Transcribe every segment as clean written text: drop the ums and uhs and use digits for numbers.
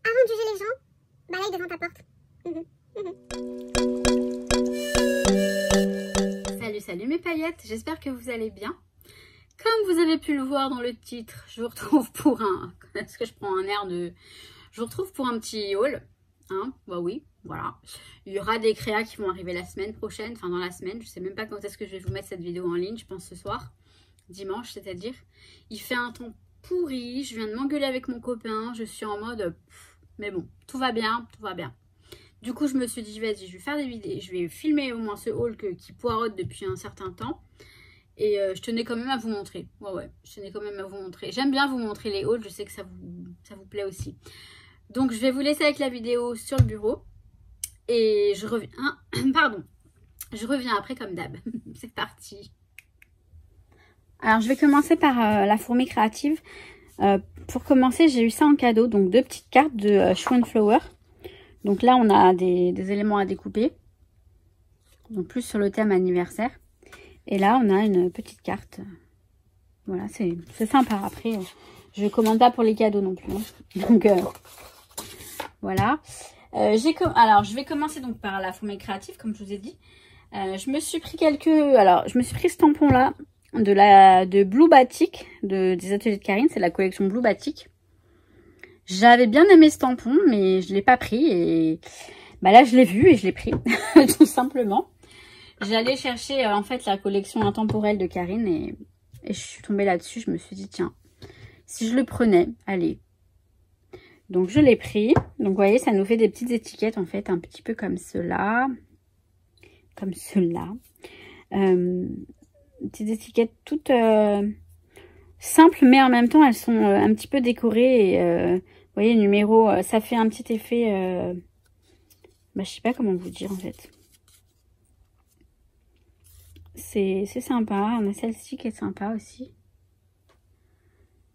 avant de juger les gens, balaye devant ta porte. Salut mes paillettes, j'espère que vous allez bien. Comme vous avez pu le voir dans le titre, je vous retrouve pour un... Est-ce que je prends un air de... Je vous retrouve pour un petit haul. Hein, bah oui, voilà. Il y aura des créas qui vont arriver la semaine prochaine, enfin dans la semaine. Je sais même pas quand est-ce que je vais vous mettre cette vidéo en ligne, je pense ce soir. Dimanche, c'est-à-dire. Il fait un temps pourri, je viens de m'engueuler avec mon copain, je suis en mode... mais bon, tout va bien, tout va bien. Du coup, je me suis dit, vas-y, je vais faire des vidéos, je vais filmer au moins ce haul qui poireaute depuis un certain temps. Et je tenais quand même à vous montrer. Ouais, je tenais quand même à vous montrer. J'aime bien vous montrer les hauls, je sais que ça vous plaît aussi. Donc, je vais vous laisser avec la vidéo sur le bureau. Et je reviens... Pardon. Je reviens après comme d'hab. C'est parti. Alors, je vais commencer par la fourmi créative. Pour commencer, j'ai eu ça en cadeau. Donc, 2 petites cartes de Show and Flower. Donc là, on a des éléments à découper. Donc, plus sur le thème anniversaire. Et là, on a une petite carte. Voilà, c'est sympa. Après, je commande pas pour les cadeaux non plus. Hein. Donc, voilà. Alors, je vais commencer donc par la fourmi créative, comme je vous ai dit. Je me suis pris je me suis pris ce tampon-là de Blue Batik, des ateliers de Karine. C'est la collection Blue Batik. J'avais bien aimé ce tampon, mais je l'ai pas pris. Et bah là, je l'ai vu et je l'ai pris, tout simplement. J'allais chercher en fait la collection intemporelle de Karine et je suis tombée là-dessus. Je me suis dit, tiens, si je le prenais, allez. Donc, je l'ai pris. Donc, vous voyez, ça nous fait des petites étiquettes, en fait, un petit peu comme cela. Comme cela. Petites étiquettes toutes simples, mais en même temps, elles sont un petit peu décorées. Et, vous voyez, numéro, ça fait un petit effet... je sais pas comment vous dire, en fait. C'est sympa. On a celle-ci qui est sympa aussi.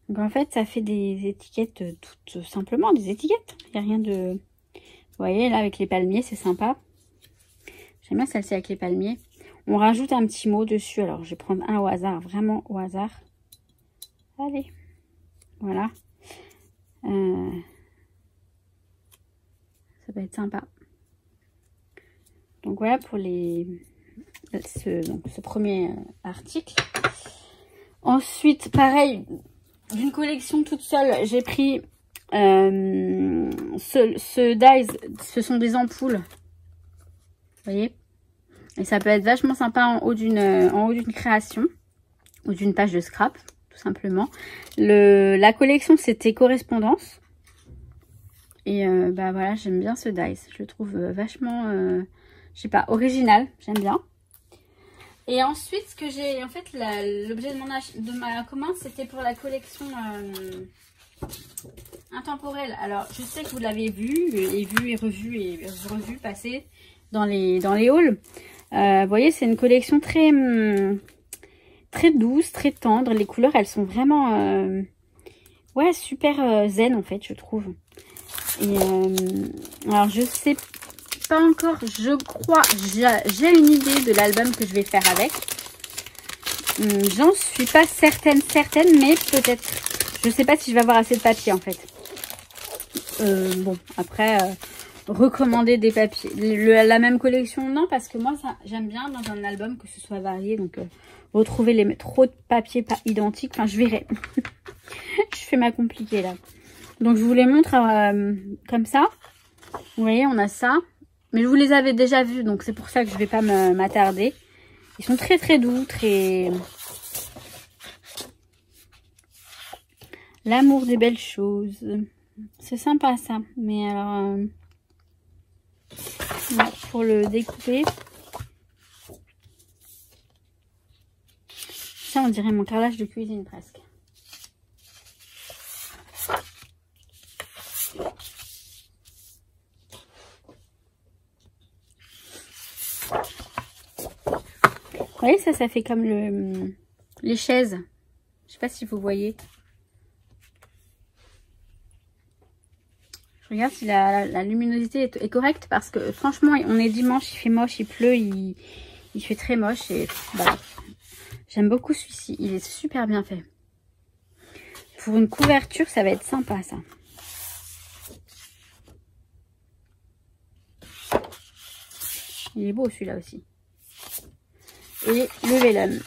Donc en fait, ça fait des étiquettes tout simplement, des étiquettes. Il n'y a rien de... Vous voyez, là, avec les palmiers, c'est sympa. J'aime bien celle-ci avec les palmiers. On rajoute un petit mot dessus. Alors, je vais prendre un au hasard, vraiment au hasard. Allez. Voilà. Ça va être sympa. Donc voilà pour ce premier article. Ensuite, pareil, d'une collection toute seule, j'ai pris ce dies, ce sont des ampoules. Vous voyez? Et ça peut être vachement sympa en haut d'une création ou d'une page de scrap, tout simplement. La collection, c'était Correspondance. Et bah voilà, j'aime bien ce dies. Je le trouve vachement, je sais pas, original. J'aime bien. Et ensuite, ce que j'ai, en fait, l'objet de ma commande, c'était pour la collection intemporelle. Alors, je sais que vous l'avez vu et revu passer dans les halls. Vous voyez, c'est une collection très douce, très tendre. Les couleurs, elles sont vraiment, ouais, super zen, en fait, je trouve. Et alors, je sais pas encore, je crois, j'ai une idée de l'album que je vais faire avec. J'en suis pas certaine, mais peut-être, je sais pas si je vais avoir assez de papier en fait. Bon, après, recommander des papiers, la même collection, non, parce que moi, j'aime bien dans un album que ce soit varié, donc retrouver trop de papiers pas identiques, enfin, je verrai. Je fais ma compliquée là. Donc, je vous les montre comme ça. Vous voyez, on a ça. Mais je vous les avais déjà vus, donc c'est pour ça que je vais pas m'attarder. Ils sont très doux, très... L'amour des belles choses. C'est sympa ça. Mais alors... pour le découper... Ça, on dirait mon carrelage de cuisine presque. Vous voyez, ça fait comme les chaises. Je sais pas si vous voyez. Je regarde si la luminosité est correcte parce que franchement, on est dimanche, il fait moche, il pleut, il fait très moche. Et voilà. J'aime beaucoup celui-ci, il est super bien fait. Pour une couverture, ça va être sympa ça. Il est beau celui-là aussi. Et le vélum.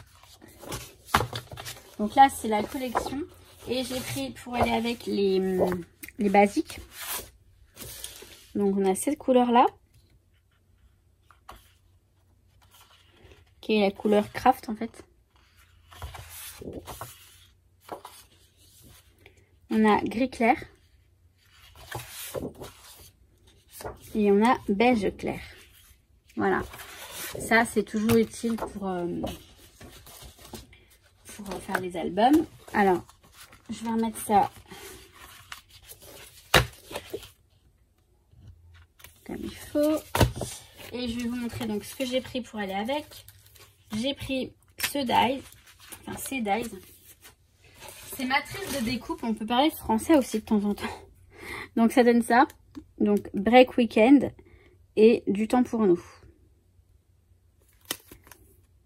Donc là, c'est la collection. Et j'ai pris pour aller avec les basiques. Donc on a cette couleur-là. Qui est la couleur craft en fait. On a gris clair. Et on a beige clair. Voilà. Ça, c'est toujours utile pour faire les albums. Alors, je vais remettre ça comme il faut. Et je vais vous montrer donc ce que j'ai pris pour aller avec. J'ai pris ce dies. Enfin, ces dies. C'est matrice de découpe. On peut parler français aussi de temps en temps. Donc, ça donne ça. Donc, break weekend et du temps pour nous.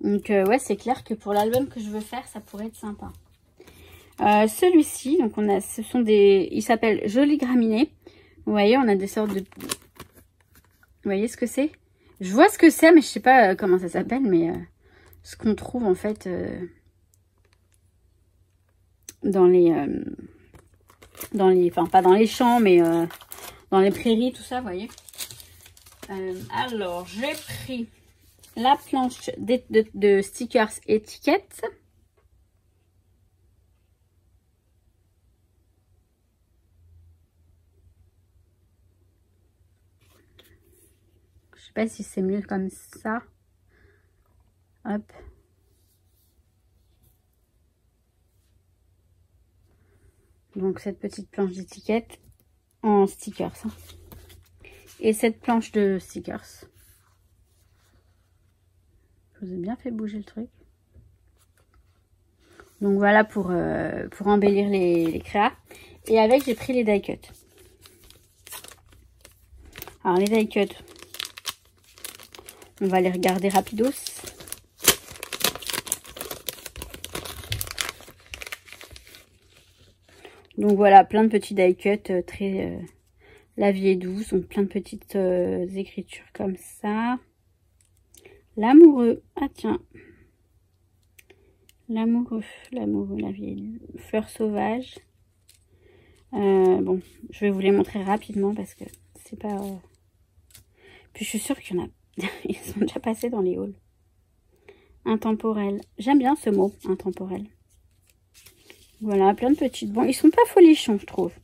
Donc, ouais, c'est clair que pour l'album que je veux faire, ça pourrait être sympa. Celui-ci, donc ce sont des, il s'appelle Jolies Graminées. Vous voyez, on a des sortes de, vous voyez ce que c'est? Je vois ce que c'est, mais je sais pas comment ça s'appelle, mais ce qu'on trouve en fait dans les, enfin pas dans les champs, mais dans les prairies, tout ça, vous voyez. Alors, j'ai pris la planche de stickers étiquettes. Je sais pas si c'est mieux comme ça. Hop. Donc cette petite planche d'étiquette en stickers. Hein. Et cette planche de stickers. Je vous ai bien fait bouger le truc. Donc voilà pour embellir les créas. Et avec, j'ai pris les die cuts. Alors les die cuts, on va les regarder rapidos. Donc voilà, plein de petits die cuts très... la vie est douce, donc plein de petites écritures comme ça. L'amoureux, ah tiens. L'amoureux, la vie est douce. Fleurs sauvages. Bon, je vais vous les montrer rapidement parce que c'est pas... Puis je suis sûre qu'il y en a... Ils sont déjà passés dans les hauls. Intemporel. J'aime bien ce mot, intemporel. Voilà, plein de petites... Bon, ils sont pas folichons, je trouve.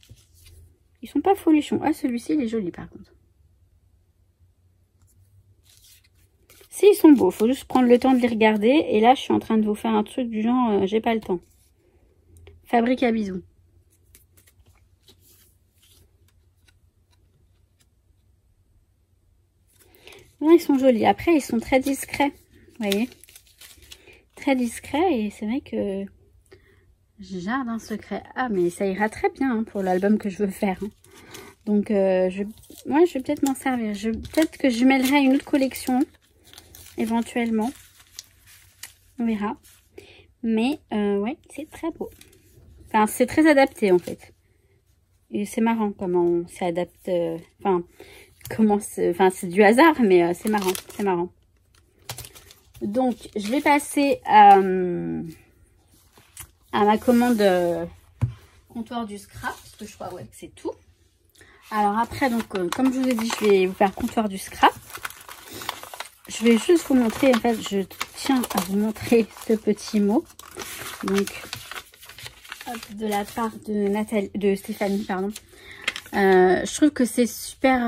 Ils sont pas folichons. Ah, celui-ci, il est joli, par contre. Si, ils sont beaux. Faut juste prendre le temps de les regarder. Et là, je suis en train de vous faire un truc du genre... j'ai pas le temps. Fabrique à bisous. Là, ils sont jolis. Après, ils sont très discrets. Vous voyez? Très discrets. Et c'est vrai que... Jardin secret. Ah, mais ça ira très bien hein, pour l'album que je veux faire. Hein. Donc, je vais peut-être m'en servir. Peut-être que je mêlerai une autre collection. Éventuellement. On verra. Mais, ouais, c'est très beau. Enfin, c'est très adapté, en fait. Et c'est marrant comment on s'adapte. Enfin, c'est du hasard, mais c'est marrant. C'est marrant. Donc, je vais passer à ma commande comptoir du scrap, parce que je crois ouais, que c'est tout. Alors après, donc comme je vous ai dit, je vais vous faire comptoir du scrap. Je vais juste vous montrer, en fait, je tiens à vous montrer ce petit mot. Donc, hop, de la part de Stéphanie, pardon. Je trouve que c'est super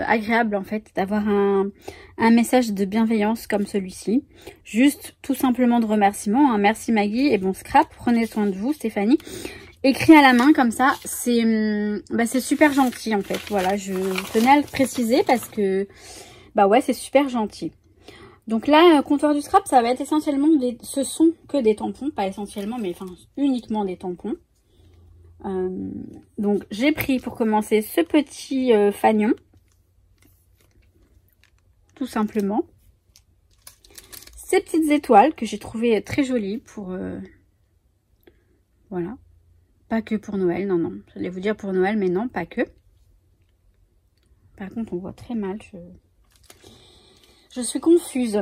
agréable en fait d'avoir un message de bienveillance comme celui-ci. Juste tout simplement de remerciement. Hein. Merci Maggie et bon scrap. Prenez soin de vous Stéphanie. Écrit à la main comme ça, c'est super gentil en fait. Voilà, je tenais à le préciser parce que bah ouais c'est super gentil. Donc là, comptoir du scrap, ça va être essentiellement ce sont que des tampons, pas essentiellement mais enfin uniquement des tampons. Donc j'ai pris pour commencer ce petit fanion tout simplement, ces petites étoiles que j'ai trouvé très jolies pour voilà, pas que pour Noël, non j'allais vous dire pour Noël mais non, pas que. Par contre on voit très mal, Je suis confuse.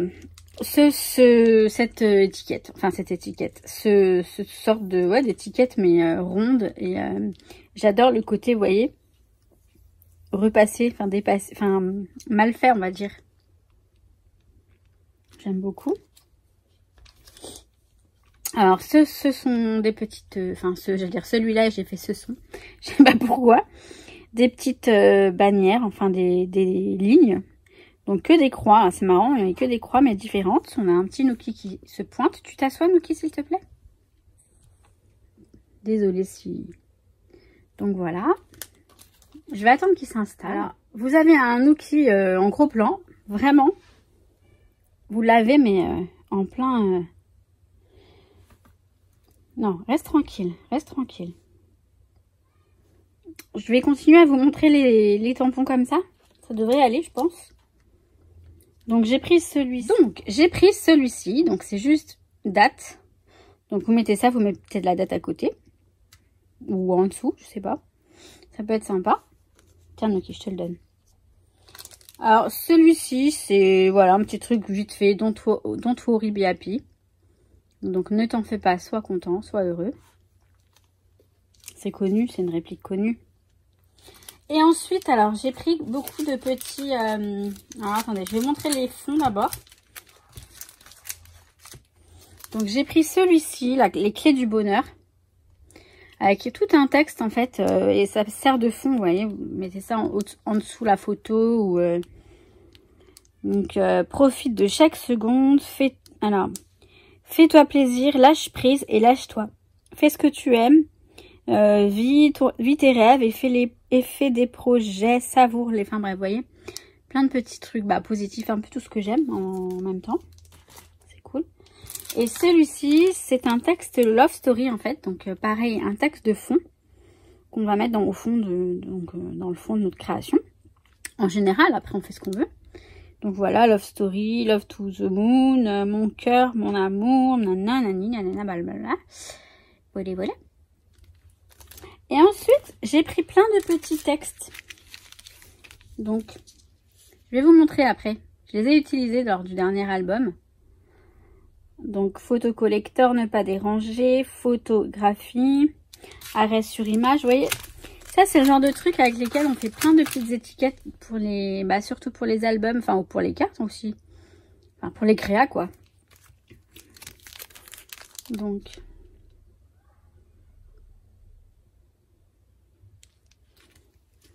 Cette étiquette, enfin cette étiquette, ce sorte de, ouais, d'étiquette mais ronde. Et j'adore le côté, vous voyez, repassé, enfin dépassé, enfin mal fait, on va dire. J'aime beaucoup. Alors ce sont des petites, enfin je veux dire celui-là j'ai fait ce son, je sais pas pourquoi, des petites bannières, enfin des lignes. Donc que des croix, hein, c'est marrant, il n'y a que des croix mais différentes. On a un petit Nuki qui se pointe. Tu t'assois Nuki s'il te plaît? Désolée si... Donc voilà. Je vais attendre qu'il s'installe. Alors, vous avez un Nuki en gros plan, vraiment. Vous l'avez mais en plein... Non, reste tranquille, reste tranquille. Je vais continuer à vous montrer les tampons comme ça. Ça devrait aller, je pense. Donc j'ai pris celui-ci. Donc c'est juste date. Donc vous mettez ça, vous mettez de la date à côté. Ou en dessous, je sais pas. Ça peut être sympa. Tiens, ok, je te le donne. Alors celui-ci, c'est voilà un petit truc vite fait. Don't worry, be happy. Donc ne t'en fais pas, sois content, sois heureux. C'est connu, c'est une réplique connue. Et ensuite, alors j'ai pris beaucoup de petits... Alors attendez, je vais montrer les fonds d'abord. Donc j'ai pris celui-ci, les clés du bonheur. Avec tout un texte en fait. Et ça sert de fond, vous voyez. Vous mettez ça en dessous la photo. Ou, donc profite de chaque seconde. Fais-toi plaisir, lâche prise et lâche-toi. Fais ce que tu aimes. Vis tes rêves et fais des projets, savoure-les. Enfin bref, vous voyez, plein de petits trucs positifs, un peu tout ce que j'aime en même temps. C'est cool. Et celui-ci, c'est un texte love story en fait. Donc pareil, un texte de fond qu'on va mettre dans le fond de notre création. En général, après on fait ce qu'on veut. Donc voilà, love story, love to the moon, mon cœur, mon amour, nanani, nanana, blablabla. Voilà, voilà. Et ensuite, j'ai pris plein de petits textes. Donc, je vais vous montrer après. Je les ai utilisés lors du dernier album. Donc, photo collector, ne pas déranger, photographie, arrêt sur image. Vous voyez, ça c'est le genre de truc avec lesquels on fait plein de petites étiquettes pour les, surtout pour les albums, enfin, ou pour les cartes aussi. Enfin, pour les créas, quoi. Donc...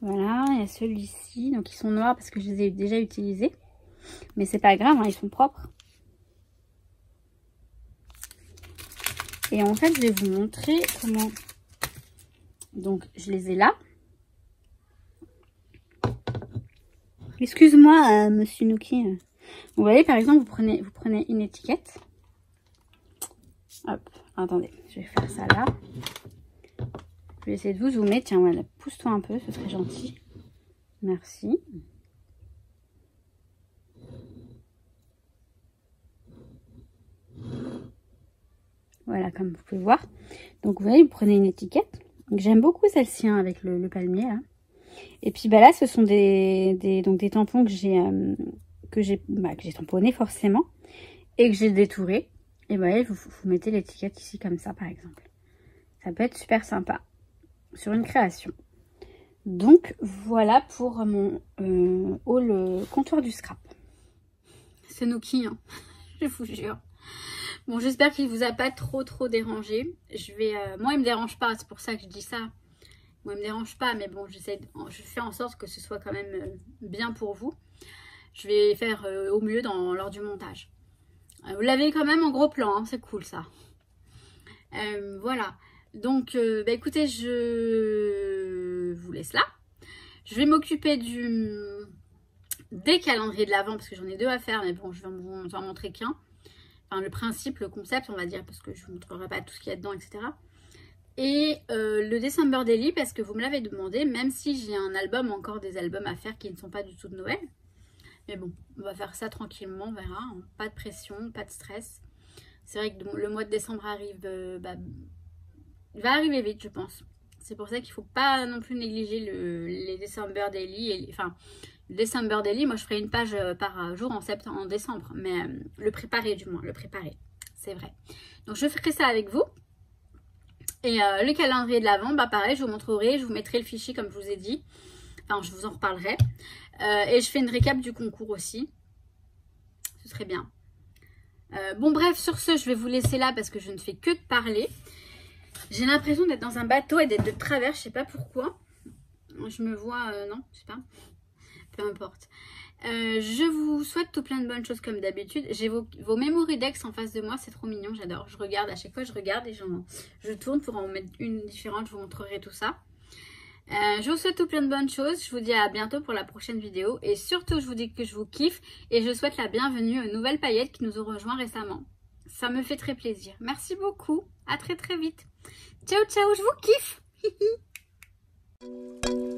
Voilà, il y a celui-ci. Donc, ils sont noirs parce que je les ai déjà utilisés. Mais c'est pas grave, hein, ils sont propres. Et en fait, je vais vous montrer comment... Donc, je les ai là. Excuse-moi, monsieur Nuki. Vous voyez, par exemple, vous prenez une étiquette. Hop, attendez, je vais faire ça là. Je vais essayer de vous zoomer. Tiens, voilà, pousse-toi un peu, ce serait gentil. Merci. Voilà, comme vous pouvez voir. Donc, vous voyez, vous prenez une étiquette. J'aime beaucoup celle-ci, hein, avec le palmier, là. Et puis, là, ce sont des tampons que j'ai tamponnés, forcément. Et que j'ai détourés. Et vous voyez, vous mettez l'étiquette ici, comme ça, par exemple. Ça peut être super sympa. Sur une création. Donc voilà pour mon haul comptoir du scrap. C'est Nuki, hein, je vous jure. Bon, j'espère qu'il vous a pas trop dérangé. Moi il me dérange pas, c'est pour ça que je dis ça. Moi il me dérange pas, mais bon je fais en sorte que ce soit quand même bien pour vous. Je vais faire au mieux lors du montage. Vous l'avez quand même en gros plan, hein, c'est cool ça. Voilà. Donc, écoutez, je vous laisse là. Je vais m'occuper des calendriers de l'Avent, parce que j'en ai 2 à faire, mais bon, je vais vous en montrer qu'un. Enfin, le principe, le concept, on va dire, parce que je ne vous montrerai pas tout ce qu'il y a dedans, etc. Et le December Daily, parce que vous me l'avez demandé, même si j'ai encore des albums à faire qui ne sont pas du tout de Noël. Mais bon, on va faire ça tranquillement, on verra. Hein. Pas de pression, pas de stress. C'est vrai que le mois de décembre arrive... il va arriver vite, je pense. C'est pour ça qu'il ne faut pas non plus négliger les December Daily. Enfin, December Daily, moi je ferai une page par jour en décembre, mais le préparer du moins, le préparer, c'est vrai. Donc je ferai ça avec vous. Et le calendrier de l'Avent, bah pareil, je vous montrerai, je vous mettrai le fichier comme je vous ai dit. Enfin, je vous en reparlerai. Et je fais une récap du concours aussi. Ce serait bien. Bon bref, sur ce, je vais vous laisser là parce que je ne fais que de parler. J'ai l'impression d'être dans un bateau et d'être de travers, je sais pas pourquoi. Je me vois, non, je sais pas. Peu importe. Je vous souhaite tout plein de bonnes choses comme d'habitude. J'ai vos Memory Decks en face de moi, c'est trop mignon, j'adore. Je regarde, à chaque fois je regarde et je tourne pour en mettre une différente, je vous montrerai tout ça. Je vous souhaite tout plein de bonnes choses. Je vous dis à bientôt pour la prochaine vidéo. Et surtout, je vous dis que je vous kiffe. Et je souhaite la bienvenue aux nouvelles paillettes qui nous ont rejoints récemment. Ça me fait très plaisir. Merci beaucoup. À très très vite. Ciao ciao, je vous kiffe.